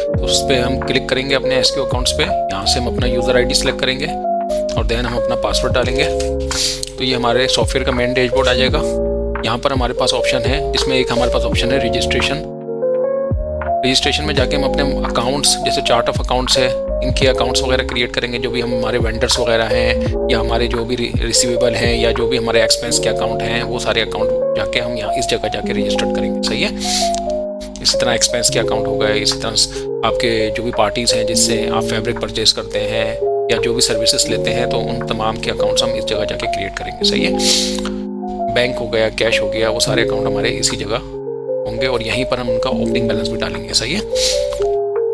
तो उस पर हम क्लिक करेंगे अपने एसक्यू अकाउंट्स पे। यहाँ से हम अपना यूज़र आईडी सेलेक्ट करेंगे और देन हम अपना पासवर्ड डालेंगे। तो ये हमारे सॉफ्टवेयर का मेन डैशबोर्ड आ जाएगा। यहाँ पर हमारे पास ऑप्शन है, जिसमें एक हमारे पास ऑप्शन है रजिस्ट्रेशन में जाके हम अपने अकाउंट्स, जैसे चार्ट ऑफ अकाउंट्स है, इनके अकाउंट्स वगैरह क्रिएट करेंगे। जो भी हमारे वेंडर्स वगैरह हैं या हमारे जो भी रिसीवेबल हैं या जो भी हमारे एक्सपेंस के अकाउंट हैं, वो सारे अकाउंट जाके हम यहाँ इस जगह जाके रजिस्टर्ड करेंगे। सही है। इसी तरह एक्सपेंस के अकाउंट हो गए, इसी तरह आपके जो भी पार्टीज़ हैं जिससे आप फैब्रिक परचेज करते हैं या जो भी सर्विसेज लेते हैं, तो उन तमाम के अकाउंट्स हम इस जगह जाके क्रिएट करेंगे। सही है। बैंक हो गया, कैश हो गया, वो सारे अकाउंट हमारे इसी जगह होंगे और यहीं पर हम उनका ओपनिंग बैलेंस भी डालेंगे। सही है।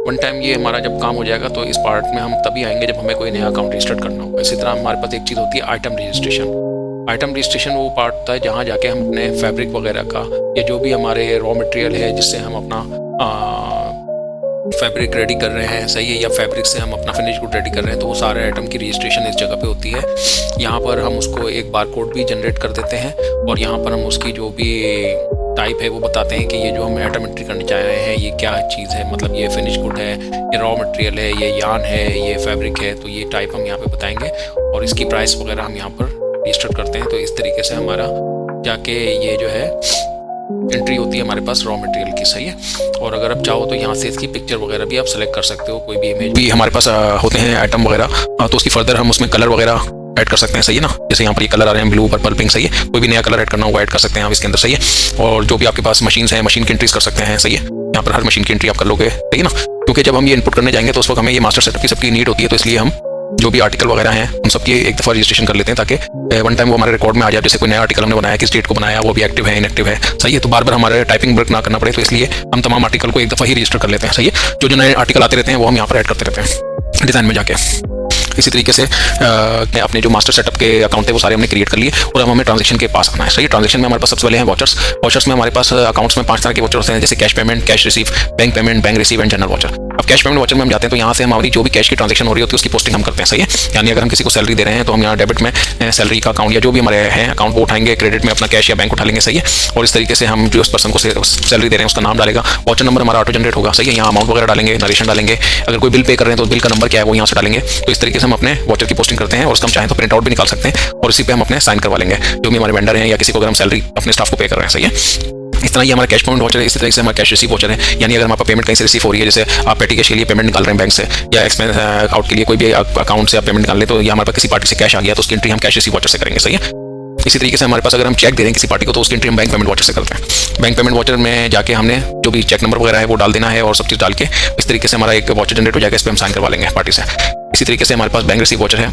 वन टाइम ये हमारा जब काम हो जाएगा तो इस पार्ट में हम तभी आएंगे जब हमें कोई नया अकाउंट रजिस्टर करना होगा। इसी तरह हमारे पास एक चीज़ होती है आइटम रजिस्ट्रेशन। आइटम रजिस्ट्रेशन वो पार्ट होता है जहाँ जाके हम अपने फैब्रिक वगैरह का या जो भी हमारे रॉ मटेरियल है जिससे हम अपना फैब्रिक रेडी कर रहे हैं, सही है, या फैब्रिक से हम अपना फिनिश गुड रेडी कर रहे हैं, तो वो सारे आइटम की रजिस्ट्रेशन इस जगह पे होती है। यहाँ पर हम उसको एक बारकोड भी जनरेट कर देते हैं और यहाँ पर हम उसकी जो भी टाइप है वो बताते हैं कि ये जो हम आइटम एंट्री करने चाह रहे हैं ये क्या चीज़ है, मतलब ये फिनिश गुड है, ये रॉ मटेरियल है, ये यान है, ये फैब्रिक है, तो ये टाइप हम यहाँ पे बताएंगे और इसकी प्राइस वगैरह हम यहाँ पर रजिस्टर करते हैं। तो इस तरीके से हमारा जाके ये जो है एंट्री होती है हमारे पास रॉ मटेरियल की। सही है। और अगर आप चाहो तो यहाँ से इसकी पिक्चर वगैरह भी आप सेलेक्ट कर सकते हो, कोई भी इमेज भी हमारे पास होते हैं आइटम वगैरह, तो उसकी फर्दर हम उसमें कलर वगैरह ऐड कर सकते हैं। सही है ना। जैसे यहाँ पर ये कलर आ रहे हैं ब्लू, पर्पल, पिंक। सही है। कोई भी नया कलर ऐड करना होगा ऐड कर सकते हैं आप इसके अंदर। सही है। और जो भी आपके पास मशीन्स हैं, मशीन की एंट्रीज कर सकते हैं। सही है। यहाँ पर हर मशीन की एंट्री आप कर लोगे। सही है ना। क्योंकि जब हम ये इनपुट करने जाएंगे तो उस वक्त हमें ये मास्टर सेटअप की सबकी नीड होती है, तो इसलिए हम जो भी आर्टिकल वगैरह हैं उन सबकी एक दफ़ा रजिस्ट्रेशन कर लेते हैं ताकि वन टाइम वो हमारे रिकॉर्ड में आ जाए। जैसे कोई नया आर्टिकल हमने बनाया, किस डेट को बनाया, वो भी एक्टिव है, इनएक्टिव है। सही है। तो बार बार हमारे टाइपिंग वर्क ना करना पड़े, तो इसलिए हम तमाम आर्टिकल को एक दफ़ा ही रजिस्टर कर लेते हैं। सही है। जो नए आर्टिकल आते रहते हैं वो हम यहाँ पर ऐड करते रहते हैं डिज़ाइन में जाके। इसी तरीके से अपने जो मास्टर सेटअप के अकाउंट थे वो सारे हमने क्रिएट कर लिए और अब हमें ट्रांजेक्शन के पास आना है। सही है। ट्रांजेक्शन में हमारे पास सबसे पहले हैं वॉचर्स। वॉचर्स में हमारे पास अकाउंट्स में 5 तरह के वॉचर्स हैं, जैसे cash payment, cash receive, bank payment, bank receive and general watcher. अब कैश पेमेंट वॉचर में हम जाते हैं तो यहाँ से हमारी जो भी कैश की ट्रांजेक्शन हो रही होती है उसकी पोस्टिंग हम करते हैं। सही है। यानी अगर हम किसी को सैलरी दे रहे हैं तो हम यहाँ डेबिट में सैलरी का अकाउंट या जो भी हमारे हैं अकाउंट वो उठाएंगे, क्रेडिट में अपना कैश या बैंक उठा लेंगे। सही है। और इस तरीके से हम जो उस पर्सन को सैलरी दे रहे हैं उसका नाम डालेगा, वॉचर नंबर हमारा ऑटो जनरेट होगा। सही है। यहाँ अमाउंट वगैरह डालेंगे, नरेशन डालेंगे, अगर कोई बिल पे कर रहे हैं तो बिल का नंबर क्या है वो यहाँ से डालेंगे। तो इस तरीके से हम अपने वॉचर की पोस्टिंग करते हैं और उसका हम चाहें तो प्रिंट आउट भी निकाल सकते हैं और इसी पे हम अपने साइन करवा लेंगे जो भी हमारे वेंडर हैं या किसी को अगर हम सैलरी अपने स्टाफ को पे कर रहे हैं। सही है। इस तरह ये हमारा कैश पेमेंट वॉचर है। इसी तरह से हमारा कैश रिसीव वॉचर है, यानी अगर आपका पेमेंट कहीं से रिसीव हो रही है, जैसे आप पेटी कैश के लिए पेमेंट निकाल रहे हैं बैंक से या एक्सपेंस आउट के लिए कोई भी अकाउंट से आप पेमेंट निकाल ले, तो ये हमारे पास किसी पार्टी से कैश आ गया तो उसकी एंट्री हम कैश रिसीव वॉचर से करेंगे। सही है। इसी तरीके से हमारे पास अगर हम चेक दे रहे हैं किसी पार्टी को तो उसकी एंट्री हम बैंक पेमेंट वॉचर से करते हैं। बैंक पेमेंट वॉचर में जाके हमने जो भी चेक नंबर वगैरह है वो डाल देना है और सब चीज़ डाल के इस तरीके से हमारा एक वॉचर जनरेट हो जाएगा, इस पर हम साइन करवा लेंगे पार्टी से। इसी तरीके से हमारे पास बैंक रिसीव वॉचर है,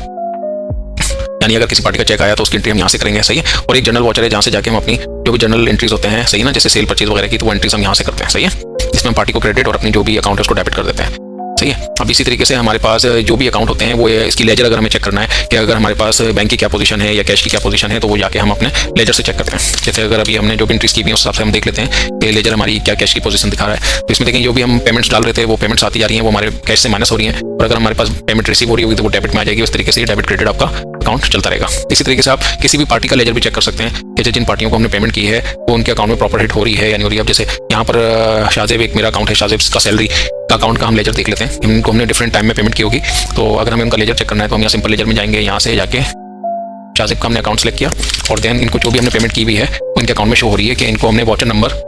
यानी अगर किसी पार्टी का चेक आया तो उसकी एंट्री हम यहाँ से करेंगे। सही है। और एक जनरल वॉचर है जहाँ से जाके हम अपनी जो भी जनरल एंट्रीज होते हैं, सही ना, जैसे सेल परचेज वगैरह की, तो वो एंट्रीज हम यहाँ से करते हैं। सही है। इसमें हम पार्टी को क्रेडिट और अपनी जो भी अकाउंट है उसको डेबिट कर देते हैं। सही है। अब इसी तरीके से हमारे पास जो भी अकाउंट होते हैं वो इसकी लेजर अगर हमें चेक करना है कि अगर हमारे पास बैंक की क्या पोजीशन है या कैश की क्या पोजीशन है, तो वो जाके हम अपने लेजर से चेक करते हैं। जैसे अगर अभी हमने जो भी एंट्रीज की हुई है उस हिसाब से हम देख लेते हैं कि लेजर हमारी क्या कैश की पोजीशन दिखा रहा है। तो इसमें देखें जो भी हम पेमेंट्स डाल रहे थे वो पेमेंट्स आती जा रही हैं, वो हमारे कैश से माइनस हो रही हैं, और अगर हमारे पास पेमेंट रिसीव हो रही होगी तो वो डेबिट में आ जाएगी। उस तरीके से डेबिट क्रेडिट आपका अकाउंट चलता रहेगा। इसी तरीके से आप किसी भी पार्टी का लेजर भी चेक कर सकते हैं कि जिन पार्टियों को हमने पेमेंट की है वो उनके अकाउंट में प्रॉपर हिट हो रही है या नहीं हो रही है। अब जैसे यहाँ पर शाहजेब, एक मेरा अकाउंट है शाहजेब का सैलरी का अकाउंट का हम लेजर देख लेते हैं। इनको हमने डिफरेंट टाइम में पेमेंट की होगी, तो अगर हमें उनका लेजर चेक करना है तो हम यहाँ सिंपल लेजर में जाएंगे, यहाँ से जाके शाहजेब का हमने अकाउंट सेलेक्ट किया और देन इनको जो भी हमने पेमेंट की हुई है उनके अकाउंट में शो हो रही है कि इनको हमने वॉचर नंबर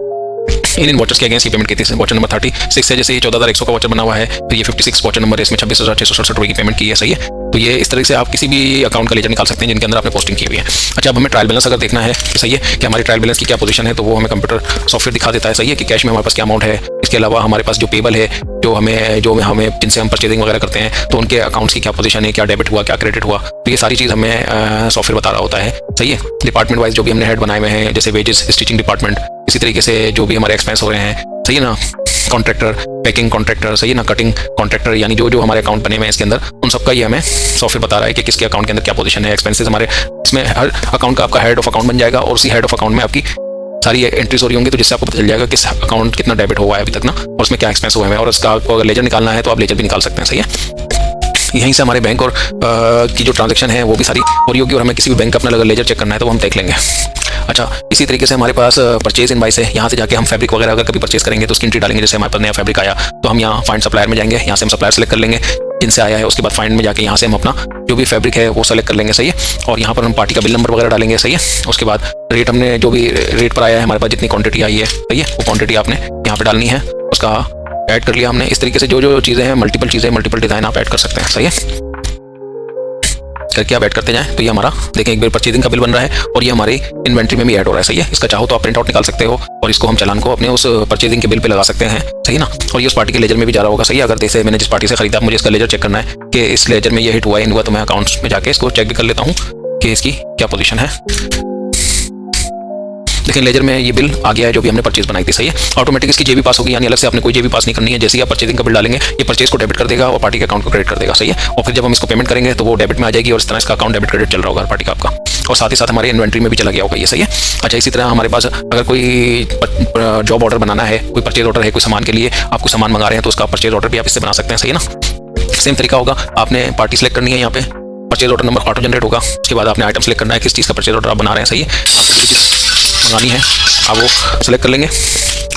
इन वॉचर्स के अगेंस्ट पेमेंट की थी। वॉचर नंबर 36 है, जैसे ये 14,100 का वॉचर बना हुआ है तो ये 56 वॉचर नंबर है, इसमें 26,667 रुपये की पेमेंट की है। सही है। तो ये इस तरह से आप किसी भी अकाउंट का लेजर निकाल सकते हैं जिनके अंदर आपने पोस्टिंग की हुई है। अच्छा, अब हमें ट्रायल बैलेंस अगर देखना है कि सही है कि हमारी ट्रायल बैलेंस की क्या पोजीशन है, तो वो हमें कंप्यूटर सॉफ्टवेयर दिखा देता है। सही है कि कैश में हमारे पास क्या अमाउंट है, इसके अलावा हमारे पास जो पेबल है, जो हमें जिनसे हम परचेजिंग वगैरह करते हैं, तो उनके अकाउंट्स की क्या पोजीशन है, क्या डेबिट हुआ, क्या क्रेडिट हुआ, तो ये सारी चीज़ हमें सॉफ्टवेयर बता रहा होता है। सही है। डिपार्टमेंट वाइज जो भी हमने हेड बनाए हुए हैं, जैसे वेजेस, स्टिचिंग डिपार्टमेंट, इसी तरीके से जो भी हमारे एक्सपेंस हो रहे हैं, सही है ना, कॉन्ट्रैक्टर, पैकिंग कॉन्ट्रैक्टर, सही है ना, कटिंग कॉन्ट्रैक्टर, यानी जो हमारे अकाउंट बने हुए हैं इसके अंदर उन सबका ये हमें सॉफ्टवेयर बता रहा है कि किसके अकाउंट के अंदर क्या पोजीशन है, एक्सपेंसेस हमारे। इसमें हर अकाउंट का आपका हेड ऑफ अकाउंट बन जाएगा और उसी हेड ऑफ अकाउंट में आपकी सारी एंट्रीज हो रही होंगी, तो जिससे आपको पता चल जाएगा किस अकाउंट कितना डेबिट हुआ है अभी तक ना, और उसमें क्या एक्सपेंस हुए हैं, और उसका आपको अगर लेजर निकालना है तो आप लेजर भी निकाल सकते हैं। सही है। यहीं से हमारे बैंक और की जो ट्रांजैक्शन है वो भी सारी हो रही होगी, और हमें किसी भी बैंक का अपना अगर लेजर चेक करना है तो वो हम देख लेंगे। अच्छा, इसी तरीके से हमारे पास परचेज इनवाइस है। यहाँ से जाके हम फैब्रिक वगैरह अगर कभी परचेज करेंगे तो उसकी एंट्री डालेंगे। जैसे हमारे पास नया फैब्रिक आया तो हम यहाँ फाइंड सप्लायर में जाएंगे, यहाँ से हम सप्लायर सेलेक्ट कर लेंगे जिनसे आया है। उसके बाद फाइंड में जाके यहाँ से हम अपना जो भी फैब्रिक है वो सेलेक्ट कर लेंगे, सही है। और यहाँ पर हम पार्टी का बिल नंबर वगैरह डालेंगे, सही है। उसके बाद रेट, हमने जो भी रेट पर आया है हमारे पास जितनी क्वांटिटी आई है, सही है, वो क्वांटिटी आपने यहाँ पर डालनी है। उसका ऐड कर लिया हमने। इस तरीके से जो चीज़ें हैं, मल्टीपल चीज़ें, मल्टीपल डिज़ाइन आप ऐड कर सकते हैं, सही है। करके आप ऐड करते जाएं तो ये हमारा देखें एक बार परचेजिंग का बिल बन रहा है और ये हमारी इन्वेंट्री में भी ऐड हो रहा है, सही है। इसका चाहो तो आप प्रिंट आउट निकाल सकते हो और इसको हम चालान को अपने उस परचेजिंग के बिल पे लगा सकते हैं, सही ना। और ये उस पार्टी के लेजर में भी जा रहा होगा, सही है। अगर जैसे मैंने जिस पार्टी से खरीदा, मुझे इसका लेजर चेक करना है कि इस लेजर में ये हिट हुआ है, इन हुआ, तो मैं अकाउंट्स में जाके इसको चेक भी कर लेता हूँ कि इसकी क्या पोजीशन है। लेकिन लेजर में ये बिल आ गया है जो भी हमने परचेज बनाई थी, सही है। ऑटोमेटिक इसकी जेबी पास होगी, यानी अलग से आपने कोई जेबी पास नहीं करनी है। जैसे ही आप परचेजिंग का बिल डालेंगे ये परचेज को डेबिट कर देगा और पार्टी के अकाउंट को क्रेडिट कर देगा, सही है। और फिर जब हम इसको पेमेंट करेंगे तो वो डेबिट में आ जाएगी और इस तरह इसका अकाउंट डेबिट क्रेडिट चल रहा होगा पार्टी का आपका, और साथ ही साथ हमारे इन्वेंट्री में भी चला गया होगा ये, सही है। अच्छा, इसी तरह हमारे पास अगर कोई जॉब ऑर्डर बनाना है, कोई परचेज ऑर्डर है, कोई सामान के लिए आप कुछ सामान मंगा रहे हैं तो उसका परचेज ऑर्डर भी आप इससे बना सकते हैं, सही है ना। सेम तरीका होगा, आपने पार्टी सेलेक्ट करनी है, यहाँ पे purchase order number auto generate होगा। उसके बाद आपने आइटम सेलेक्ट करना है, किस चीज़ का परचेज ऑर्डर आप बना रहे हैं, सही है। आपको जो चीज़ मंगानी है आप वो सेलेक्ट कर लेंगे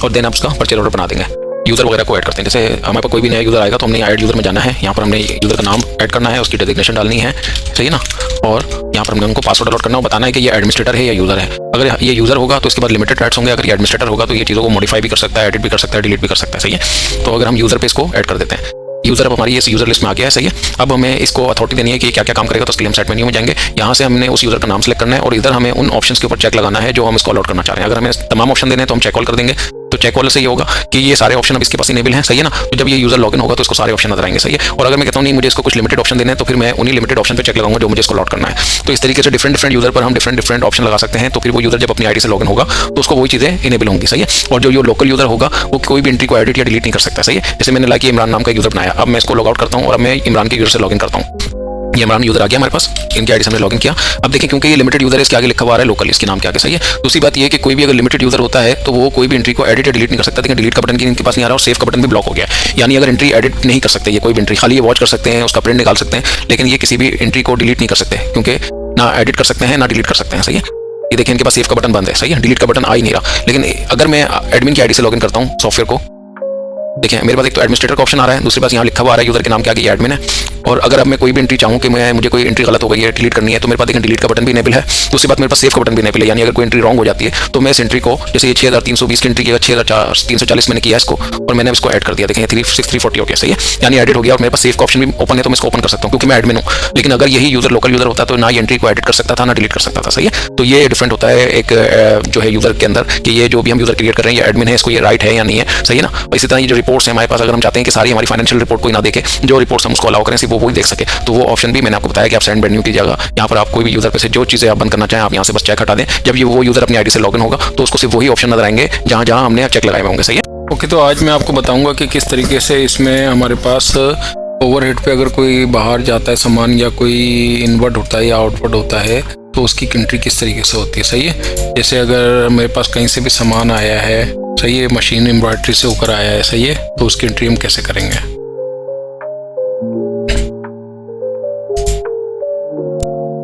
और देन आप उसका परचेज ऑर्डर बना देंगे। यूज़र वगैरह को ऐड करते हैं। जैसे हमारे पास कोई भी नया यूज़र आएगा तो हमने ऐड यूज़र में जाना है। यहाँ पर हमने यूज़र का नाम ऐड करना है, उसकी डेजिग्नेशन डालनी है, सही है ना। और यहाँ पर हमने उनको पासवर्ड अलॉट करना है, बताना है कि ये एडमिनिस्ट्रेटर है या यूज़र है। अगर ये यूज़र होगा तो इसके बाद लिमिटेड राइट्स होंगे। अगर ये एडमिनिस्ट्रेटर होगा तो ये चीज़ों को मॉडिफाई भी कर सकता है, एडिट भी कर सकता है, डिलीट भी कर सकता है, सही है। तो अगर हम यूज़र पे इसको ऐड कर देते हैं, यूज़र अब हमारी इस यूज़र लिस्ट में आ गया है, सही है। अब हमें इसको अथॉरिटी देनी है कि क्या क्या काम करेगा, तो उसके लिए हम सेट मेन्यू में जाएंगे। यहाँ से हमने उस यूज़र का नाम सेलेक्ट करना है और इधर हमें उन ऑप्शंस के ऊपर चेक लगाना है जो हम इसको अलॉट करना चाह रहे हैं। अगर हमें तमाम ऑप्शन देने हैं तो हम चेक ऑल कर देंगे। तो चेक ऑल से ये होगा कि ये सारे ऑप्शन अब इसके पास इनेबल हैं, सही है ना। तो जब ये यूज़र लॉगिन होगा तो इसको सारे ऑप्शन नजर आएंगे, सही है। और अगर मैं कहता हूँ नहीं मुझे इसको कुछ लिमिटेड ऑप्शन देने हैं तो फिर मैं उन्हीं लिमिटेड ऑप्शन पे चेक लगाऊंगा जो मुझे इसको अलॉट करना है। तो इस तरीके से डिफरेंट यूज़र पर हम डिफरेंट ऑप्शन लगा सकते हैं। तो फिर वो यूज़र जब अपनी आईडी से लॉगिन होगा तो उसको वही चीज़ें इनेबल होंगी, सही है। और जो लोकल यूज़र होगा वो कोई भी एंट्री को एडिट या डिलीट नहीं कर सकता, सही है। जैसे मैंने लाइक इमरान नाम का यूज़र बनाया, अब मैं इसको लॉग आउट करता हूँ और अब मैं इमरान के यूज़र से लॉगिन करता हूँ। ये इमरान यूज़र आ गया हमारे पास, इनकी आईडी से हमने लॉगिन किया। अब देखिए क्योंकि ये लिमिटेड यूज़र है इसके आगे लिखा हुआ है लोकल, इसके नाम के आगे, सही है। दूसरी बात ये है कि कोई भी अगर लिमिटेड यूज़र होता है तो वो कोई भी एंट्री को एडिट या डिलीट नहीं कर सकता। लेकिन डिलीट का बटन की इनके पास नहीं आ रहा और सेव का बटन भी ब्लॉक हो गया, यानी अगर एंट्री एडिट नहीं कर सकते ये कोई भी एंट्री, खाली ये वॉच कर सकते हैं, उसका प्रिंट निकाल सकते हैं, लेकिन ये किसी भी एंट्री को डिलीट नहीं कर सकते क्योंकि ना एडिट कर सकते हैं ना डिलीट कर सकते हैं, सही है। ये देखिए इनके पास सेव का बटन बंद है, सही है, डिलीट का बटन आ ही नहीं रहा। लेकिन अगर मैं एडमिन की आईडी से लॉगिन करता हूँ सॉफ्टवेयर को, देखिए मेरे पास एक तो एडमिनिस्ट्रेटर का ऑप्शन आ रहा है, दूसरी बात यहाँ लिखा हुआ आ रहा है यूज़र के नाम के आगे ये एडमिन है। और अगर अब मैं कोई भी एंट्री चाहूँ कि मुझे कोई एंट्री गलत हो गई है, डिलीट करनी है, तो मेरे पास देखिए डिलीट का बटन भी इनेबल है। दूसरी बात मेरे पास सेव का बटन भी इनेबल है, यानी अगर कोई एंट्री रॉन्ग हो जाती है तो मैं इस एंट्री को, जैसे ये 6320 की एंट्री की 6340 मैंने किया इसको और मैंने इसको ऐड कर दिया, देखिए 36340 हो गया, सही है, यानी एडिट हो गया। और मेरे पास सेव का ऑप्शन भी ओपन है तो मैं इसको ओपन कर सकता हूँ क्योंकि मैं एडमिन हूँ। लेकिन अगर यही यूज़र लोकल यूज़र होता तो ना ये एंट्री को एडिट कर सकता था ना डिलीट कर सकता था, सही है। तो ये डिफरेंट होता है एक जो है यूज़र के अंदर कि ये जो भी हम यूज़र क्रिएट कर रहे हैं ये एडमिन है, इसको ये राइट है या नहीं है, सही है ना। इसी तरह ये जो रिपोर्ट्स है हमारे पास, अगर हम चाहते हैं कि सारी हमारी फाइनेंशियल रिपोर्ट कोई ना देखे, जो रिपोर्ट्स हम उसको अलाउ करें सिर्फ वो ही देख सके, तो वो ऑप्शन भी मैंने आपको बताया कि आप सेंड मेन्यू कीजिएगा। यहाँ पर आप कोई भी यूज़र पे से जो चीज़ें आप बंद करना चाहें आप यहाँ से बस चेक हटा दें। जब ये वो यूज़र अपनी आईडी से लॉगिन होगा तो उसको सिर्फ वही ऑप्शन नजर आएंगे जहाँ जहाँ हमने चेक लगाए होंगे, सही है। ओके, तो आज मैं आपको बताऊंगा कि किस तरीके से इसमें हमारे पास ओवरहेड पे अगर कोई बाहर जाता है सामान या कोई इनवर्ट होता है या आउटवर्ट होता है तो उसकी एंट्री किस तरीके से होती है, सही है। जैसे अगर मेरे पास कहीं से भी सामान आया है, सही है, मशीन एम्ब्रॉयडरी से होकर आया है, सही है, तो उसकी एंट्री हम कैसे करेंगे।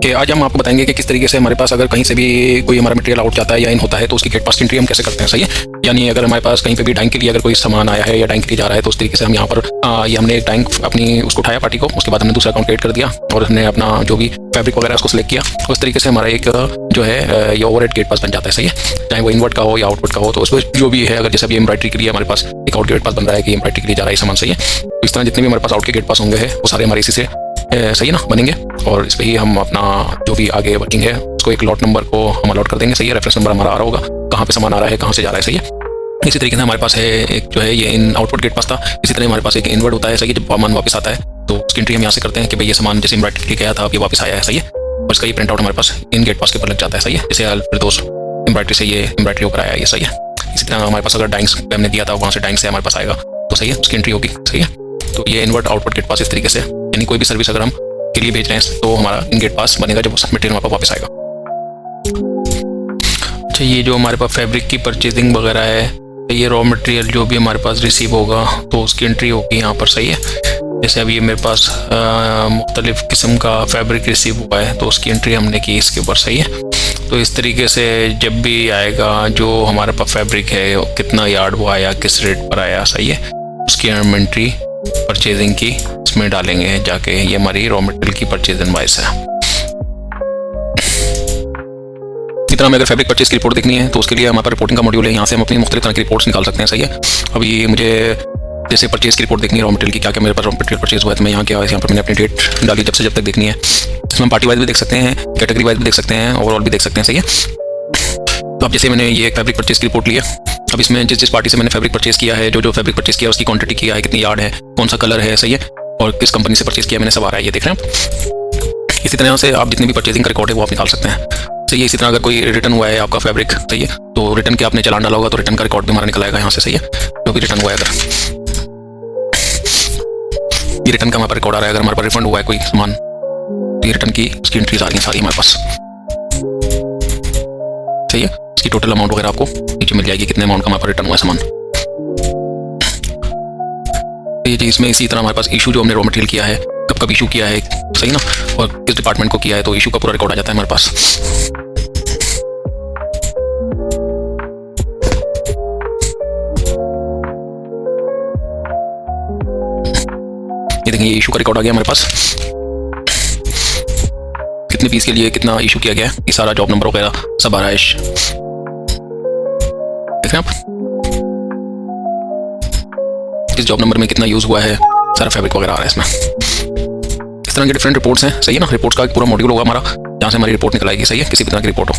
कि आज हम आपको बताएंगे कि किस तरीके से हमारे पास अगर कहीं से भी कोई हमारा मटेरियल आउट जाता है या इन होता है तो उसकी गेट पास की एंट्री हम कैसे करते हैं, सही है। यानी अगर हमारे पास कहीं पे भी डाइंग के लिए अगर कोई सामान आया है या डाइंग के लिए जा रहा है तो उस तरीके से हम यहाँ पर ये हमने एक डाइंग अपनी उसको उठाया पार्टी को, उसके बाद हमने दूसरा अकाउंट क्रिएट कर दिया और हमने अपना जो भी फैब्रिक वगैरह उसको सिलेक्ट किया। उस तरीके से हमारा एक जो है ये ओवरहेड गेट पास बन जाता है, सही है, चाहे वो इनवर्ट का हो या आउटवर्ट का हो। तो उसमें जो भी है, अगर जैसे अभी एम्ब्रॉयडरी के लिए हमारे पास एक आउट गेट पास बन रहा है कि एम्ब्रॉयडरी के लिए जा रहा है सामान, सही है। तो इस तरह जितने भी हमारे पास आउट के गेट पास होंगे वो सारे हमारे इसी से सही है ना बनेंगे। और इस पर ही हम अपना जो भी आगे वर्किंग है उसको एक लॉट नंबर को हम अलॉट कर देंगे, सही है। रेफरेंस नंबर हमारा आ रहा होगा, कहाँ पे सामान आ रहा है, कहाँ से जा रहा है, सही है। इसी तरीके से हमारे पास है एक जो है ये इन आउटपुट गेट पास था, इसी तरह हमारे पास एक इनवर्ट होता है, सही है। जब सामान वापस आता है तो उसकी एंट्री हम यहाँ से करते हैं कि भाई ये सामान जैसे एम्ब्रॉयडरी के लिए गया था अब ये वापस आया है, सही है। और इसका ये प्रिंट आउट हमारे पास इन गेट पास के ऊपर लग जाता है, सही है। जैसे फिरदौस एम्ब्रॉयडरी से ये एम्ब्रॉयडरी होकर आया है, ये सही है। इसी तरह हमारे पास अगर डाइंग्स हमने दिया था वहाँ से डाइंग से हमारे पास आएगा तो सही है, उसकी एंट्री होगी, सही है। तो ये इनवर्ट आउटपुट गेट पास इस तरीके से, यानी कोई भी सर्विस अगर हम के लिए भेज रहे हैं तो हमारा इन गेट पास बनेगा जब मटेरियल हमारे पास वापस आएगा। अच्छा, ये जो हमारे पास फैब्रिक की परचेजिंग वगैरह है, ये रॉ मटेरियल जो भी हमारे पास रिसीव होगा तो उसकी एंट्री होगी यहाँ पर, सही है। जैसे अभी ये मेरे पास मुख्तलिफ़ किस्म का फैब्रिक रिसीव हुआ है तो उसकी एंट्री हमने की इसके ऊपर, सही है। तो इस तरीके से जब भी आएगा जो हमारे पास फैब्रिक है, कितना यार्ड वो आया, किस रेट पर आया, सही है, उसकी हम एंट्री परचेजिंग की इसमें डालेंगे जाके। ये हमारी रॉ मटेरियल की परचेज इनवॉइस है। इसी तरह हमें अगर फैब्रिक परचेज की रिपोर्ट देखनी है तो उसके लिए हमारे पास रिपोर्टिंग का मॉड्यूल है, यहाँ से हम अपनी मुख्तलिफ तरह की रिपोर्ट्स निकाल सकते हैं, सही है। अभी मुझे जैसे परचेज की रिपोर्ट देखनी है रॉ मटेरियल की, क्या क्या मेरे पास रॉ मटेरियल परचेज हुआ है, तो मैं यहाँ क्या यहाँ पर मैंने अपनी डेट डाली जब से जब तक देखनी है। इसमें हम पार्टी वाइज भी देख सकते हैं, कैटेगरी वाइज भी देख सकते हैं, ओवरऑल भी देख सकते हैं, सही है। तो अब जैसे मैंने ये फैब्रिक परचेज की रिपोर्ट लिया, अब इसमें जिस पार्टी से मैंने फैब्रिक परचेज किया है, जो फैब्रिक परचेज किया है उसकी क्वांटिटी किया है, कितनी यार्ड है, कौन सा कलर है, सही है, और किस कंपनी से परचेज किया मैंने, सब आ रहा है, ये देख रहे हैं। इसी तरह से आप जितने भी परचेजिंग का रिकॉर्ड है वो आप निकाल सकते हैं, सही है। इसी तरह अगर कोई रिटर्न हुआ है आपका फैब्रिक, सही है, तो रिटर्न के आपने चालान डाला होगा तो रिटर्न का रिकॉर्ड भी हमारा निकल आएगा यहाँ से, सही है, जो भी रिटर्न हुआ है। अगर ये रिटर्न का हमारे पास रिकॉर्ड आ रहा है, अगर हमारे पास रिफंड हुआ है कोई सामान, ये रिटर्न की उसकी एंट्रीज आ रही हैं सारी हमारे पास, सही है। इसकी टोटल अमाउंट वगैरह आपको नीचे मिल जाएगी, कितने अमाउंट का हमारे पास रिटर्न हुआ है सामान। तो ये चीज़ में इसी तरह हमारे पास इशू जो हमने रॉ मटेरियल किया है, कब कब इशू किया है, सही ना, और किस डिपार्टमेंट को किया है, तो इशू का पूरा रिकॉर्ड आ जाता है हमारे पास। ये देखिए, ये इशू का रिकॉर्ड आ गया हमारे पास, कितने पीस के लिए कितना इशू किया गया है, ये सारा जॉब नंबर वगैरह सब आ रहा है। देख रहे हैं आप, इस जॉब नंबर में कितना यूज हुआ है, सारा फैब्रिक वगैरह आ रहा है इसमें। इस तरह की डिफरेंट रिपोर्ट्स हैं, सही है ना। रिपोर्ट्स का एक पूरा मॉड्यूल होगा हमारा, जहाँ से हमारी रिपोर्ट निकल आएगी, सही है, किसी भी तरह की रिपोर्ट हो।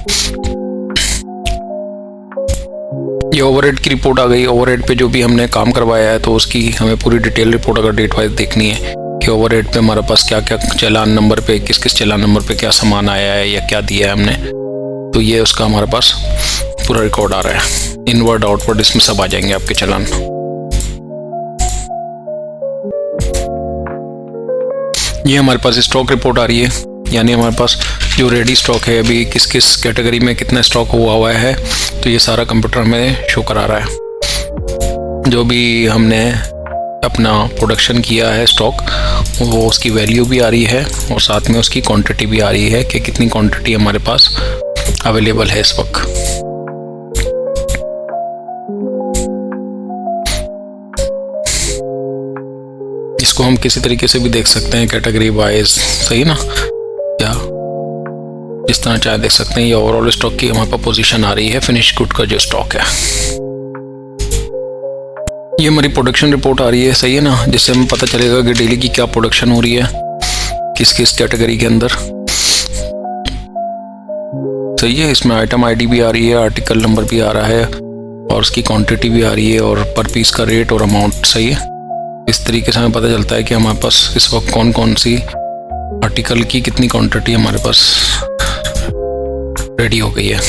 ये ओवरहेड की रिपोर्ट आ गई। ओवरहेड पे जो भी हमने काम करवाया है तो उसकी हमें पूरी डिटेल रिपोर्ट अगर डेट वाइज देखनी है कि ओवरहेड पे हमारे पास क्या क्या चालान नंबर पे, किस किस चालान नंबर पे क्या सामान आया है या क्या दिया है हमने, तो ये उसका हमारे पास पूरा रिकॉर्ड आ रहा है। इनवर्ड आउटवर्ड इसमें सब आ जाएंगे आपके चालान। ये हमारे पास स्टॉक रिपोर्ट आ रही है, यानी हमारे पास जो रेडी स्टॉक है अभी किस किस कैटेगरी में कितना स्टॉक हुआ है, तो ये सारा कंप्यूटर हमें शो करा रहा है। जो भी हमने अपना प्रोडक्शन किया है स्टॉक, वो उसकी वैल्यू भी आ रही है और साथ में उसकी क्वांटिटी भी आ रही है कि कितनी क्वांटिटी हमारे पास अवेलेबल है इस वक्त। इसको हम किसी तरीके से भी देख सकते हैं कैटेगरी वाइज, सही ना, या इस तरह चाहे देख सकते हैं। ये ओवरऑल स्टॉक की हमारे पास पोजीशन आ रही है, फिनिश गुड का जो स्टॉक है। ये हमारी प्रोडक्शन रिपोर्ट आ रही है, सही है ना, जिससे हमें पता चलेगा कि डेली की क्या प्रोडक्शन हो रही है किस किस कैटेगरी के अंदर, सही है। इसमें आइटम आईडी भी आ रही है, आर्टिकल नंबर भी आ रहा है और उसकी क्वांटिटी भी आ रही है और पर पीस का रेट और अमाउंट, सही है। इस तरीके से हमें पता चलता है कि हमारे पास इस वक्त कौन कौन सी आर्टिकल की कितनी क्वांटिटी हमारे पास रेडी हो गई है।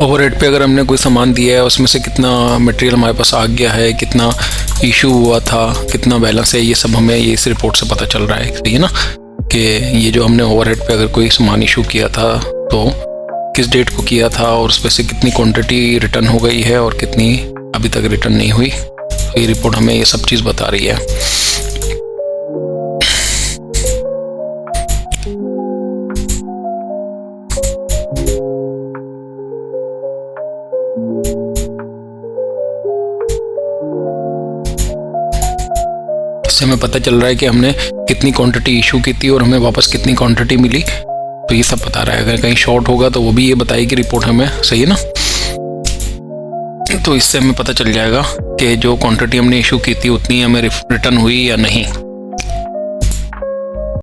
ओवरहेड पे अगर हमने कोई सामान दिया है उसमें से कितना मटेरियल हमारे पास आ गया है, कितना इशू हुआ था, कितना बैलेंस है, ये सब हमें ये इस रिपोर्ट से पता चल रहा है, सही है ना, कि ये जो हमने ओवरहेड पे अगर कोई सामान इशू किया था तो किस डेट को किया था और उसमें से कितनी क्वांटिटी रिटर्न हो गई है और कितनी अभी तक रिटर्न नहीं हुई। तो ये रिपोर्ट हमें ये सब चीज़ बता रही है। इससे हमें पता चल रहा है कि हमने कितनी क्वांटिटी इशू की थी और हमें वापस कितनी क्वांटिटी मिली, तो ये सब बता रहा है। अगर कहीं शॉर्ट होगा तो वो भी ये बताएगी रिपोर्ट हमें, सही है ना। तो इससे हमें पता चल जाएगा कि जो क्वांटिटी हमने इशू की थी उतनी हमें रिटर्न हुई या नहीं।